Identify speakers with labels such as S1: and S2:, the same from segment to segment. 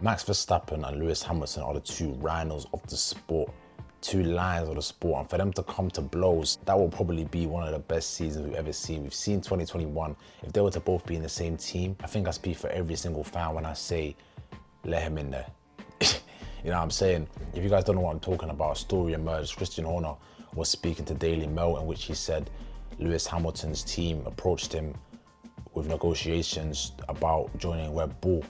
S1: Max Verstappen and Lewis Hamilton are the two rhinos of the sport, two lions of the sport, and for them to come to blows, that will probably be one of the best seasons we've ever seen. We've seen 2021. If they were to both be in the same team, I think I speak for every single fan when I say, let him in there. You know what I'm saying? If you guys don't know what I'm talking about, a story emerged. Christian Horner was speaking to Daily Mail in which he said Lewis Hamilton's team approached him with negotiations about joining Red Bull,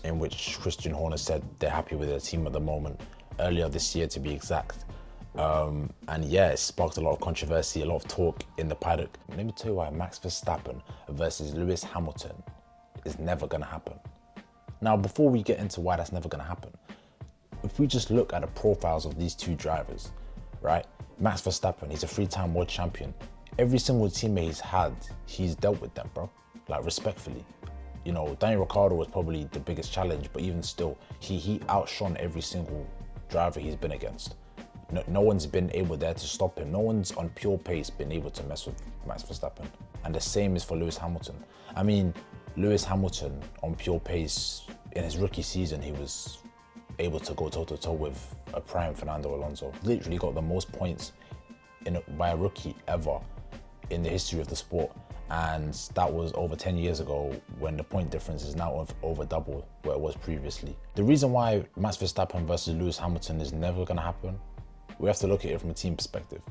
S1: in which Christian Horner said they're happy with their team at the moment, earlier this year to be exact. And yeah, it sparked a lot of controversy, a lot of talk in the paddock. Let me tell you why Max Verstappen versus Lewis Hamilton is never gonna happen. Now, before we get into why that's never gonna happen, if we just look at the profiles of these two drivers, right? Max Verstappen, he's a 3-time world champion. Every single teammate he's had, he's dealt with them, bro. Like, respectfully. You know, Daniel Ricciardo was probably the biggest challenge, but even still, he outshone every single driver he's been against. No one's been able there to stop him. No one's on pure pace been able to mess with Max Verstappen. And the same is for Lewis Hamilton. I mean, Lewis Hamilton on pure pace, in his rookie season, he was able to go toe-to-toe with a prime Fernando Alonso. Literally got the most points by a rookie ever in the history of the sport. And that was over 10 years ago, when the point difference is now over double where it was previously. The reason why Max Verstappen versus Lewis Hamilton is never gonna happen, we have to look at it from a team perspective.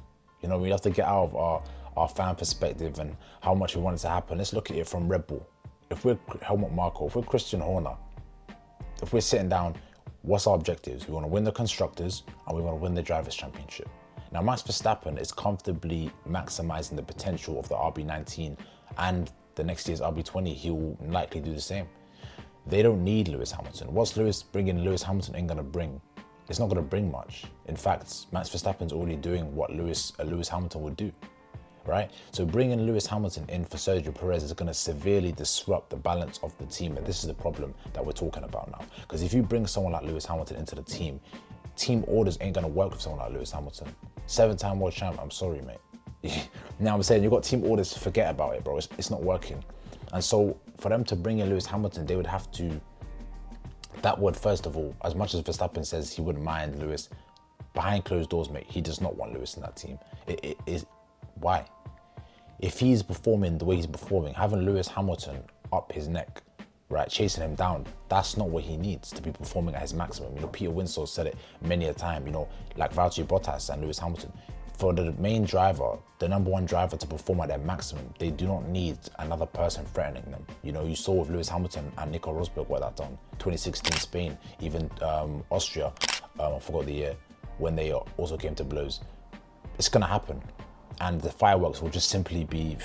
S1: You know, we have to get out of our fan perspective and how much we want it to happen. Let's look at it from Red Bull. If we're Helmut Marko, if we're Christian Horner, if we're sitting down, what's our objectives? We want to win the Constructors and we want to win the Drivers' Championship. Now, Max Verstappen is comfortably maximizing the potential of the RB19, and the next year's RB20, he will likely do the same. They don't need Lewis Hamilton. What's bringing Lewis Hamilton ain't gonna bring? It's not gonna bring much. In fact, Max Verstappen's already doing what Lewis Hamilton would do, right? So bringing Lewis Hamilton in for Sergio Perez is gonna severely disrupt the balance of the team, and this is the problem that we're talking about now. Because if you bring someone like Lewis Hamilton into the team orders ain't gonna work with someone like Lewis Hamilton. 7-time world champ, I'm sorry, mate. You know what I'm saying? You've got team orders, forget about it, bro. It's not working. And so for them to bring in Lewis Hamilton, they would have to, that would, first of all, as much as Verstappen says he wouldn't mind Lewis, behind closed doors, mate, he does not want Lewis in that team. It is, why? If he's performing the way he's performing, having Lewis Hamilton up his neck, right, chasing him down, that's not what he needs to be performing at his maximum. You know, Peter Winslow said it many a time, you know, like Valtteri Bottas and Lewis Hamilton. For the main driver, the number one driver, to perform at their maximum, they do not need another person threatening them. You know, you saw with Lewis Hamilton and Nico Rosberg what that done. 2016 Spain, even Austria, I forgot the year, when they also came to blows. It's gonna happen. And the fireworks will just simply be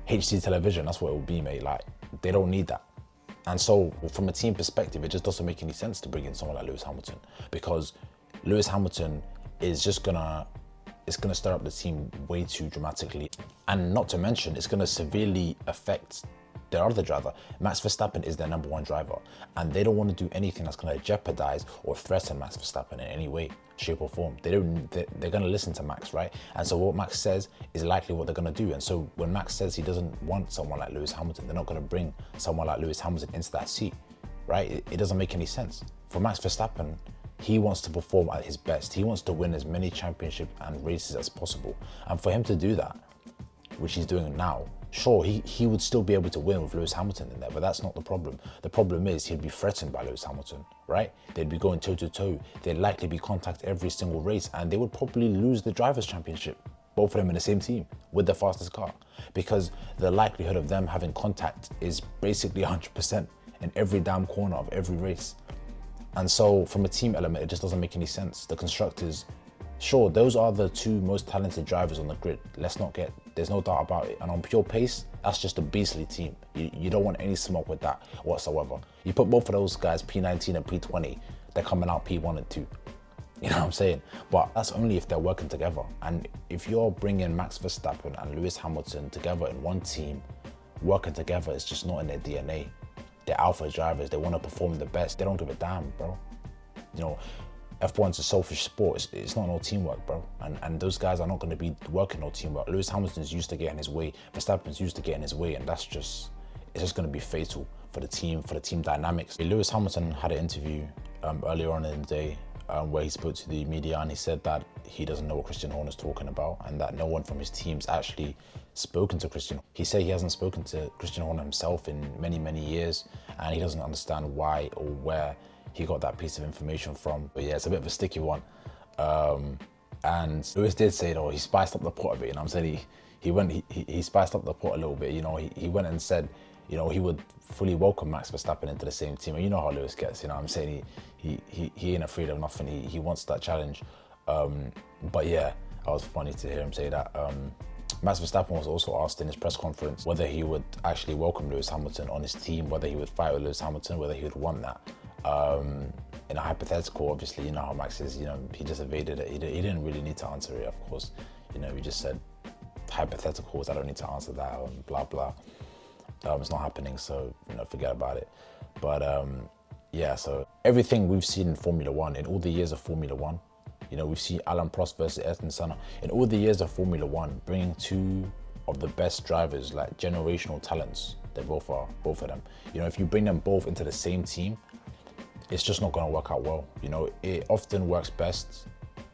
S1: HD television. That's what it will be, mate. Like, they don't need that. And so from a team perspective, it just doesn't make any sense to bring in someone like Lewis Hamilton, because Lewis Hamilton is just it's gonna stir up the team way too dramatically. And not to mention, it's gonna severely affect their other driver. Max Verstappen is their number one driver, and they don't want to do anything that's gonna jeopardize or threaten Max Verstappen in any way, shape or form. They're gonna listen to Max, right? And so what Max says is likely what they're gonna do. And so when Max says he doesn't want someone like Lewis Hamilton, they're not gonna bring someone like Lewis Hamilton into that seat, right? It doesn't make any sense. For Max Verstappen, he wants to perform at his best. He wants to win as many championships and races as possible. And for him to do that, which he's doing now, sure, he would still be able to win with Lewis Hamilton in there, but that's not the problem. The problem is he'd be threatened by Lewis Hamilton, right? They'd be going toe-to-toe. They'd likely be contact every single race, and they would probably lose the Drivers' Championship, both of them in the same team with the fastest car, because the likelihood of them having contact is basically 100% in every damn corner of every race. And so from a team element, it just doesn't make any sense. The Constructors, sure, those are the two most talented drivers on the grid. There's no doubt about it. And on pure pace, that's just a beastly team. You don't want any smoke with that whatsoever. You put both of those guys, P19 and P20, they're coming out P1 and 2. You know what I'm saying? But that's only if they're working together. And if you're bringing Max Verstappen and Lewis Hamilton together in one team, working together, it's just not in their DNA. They're alpha drivers. They want to perform the best. They don't give a damn, bro. You know, F1's a selfish sport. It's not no teamwork, bro. And those guys are not going to be working no teamwork. Lewis Hamilton's used to getting his way. Verstappen's used to getting his way, and it's just going to be fatal for the team dynamics. Lewis Hamilton had an interview earlier on in the day where he spoke to the media, and he said that he doesn't know what Christian Horner's talking about and that no one from his team's actually spoken to Christian. He said he hasn't spoken to Christian Horner himself in many, many years, and he doesn't understand why or where he got that piece of information from. But yeah, it's a bit of a sticky one. And Lewis did say, though, he spiced up the pot a bit, you know what I'm saying? He spiced up the pot a little bit, you know, he went and said, you know, he would fully welcome Max Verstappen into the same team. And you know how Lewis gets, you know what I'm saying? He ain't afraid of nothing. He wants that challenge. But yeah, that was funny to hear him say that. Max Verstappen was also asked in his press conference whether he would actually welcome Lewis Hamilton on his team, whether he would fight with Lewis Hamilton, whether he would want that. In a hypothetical, obviously, you know how Max is, you know, he just evaded it. He didn't really need to answer it, of course. You know, he just said, hypotheticals, I don't need to answer that, and blah, blah. It's not happening, so, you know, forget about it. But yeah, so everything we've seen in Formula One, in all the years of Formula One, you know, we've seen Alan Prost versus Ayrton Senna. In all the years of Formula One, bringing two of the best drivers, like generational talents, they both are, both of them. You know, if you bring them both into the same team, it's just not going to work out well. You know, it often works best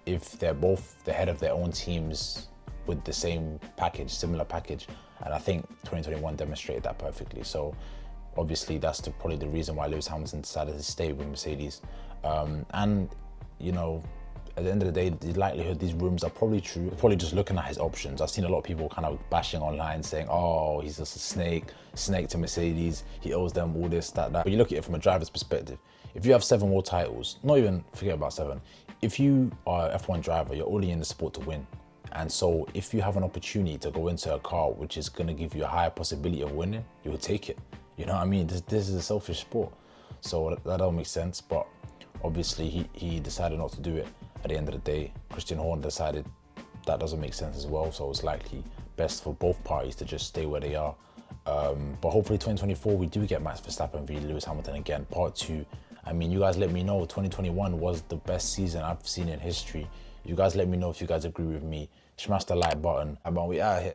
S1: if they're both the head of their own teams with the same package, similar package. And I think 2021 demonstrated that perfectly. So obviously that's probably the reason why Lewis Hamilton decided to stay with Mercedes. And, you know, at the end of the day, the likelihood these rumors are probably true. Probably just looking at his options. I've seen a lot of people kind of bashing online saying, oh, he's just a snake to Mercedes. He owes them all this, that. But you look at it from a driver's perspective. If you have 7 world titles, not even forget about 7. If you are an F1 driver, you're only in the sport to win. And so if you have an opportunity to go into a car which is going to give you a higher possibility of winning, you will take it. You know what I mean? This is a selfish sport. So that don't make sense. But obviously he decided not to do it. At the end of the day, Christian Horner decided that doesn't make sense as well. So it's likely best for both parties to just stay where they are. But hopefully 2024, we do get Max Verstappen v Lewis Hamilton again, part 2. I mean, you guys let me know, 2021 was the best season I've seen in history. You guys let me know if you guys agree with me. Smash the like button. We out here.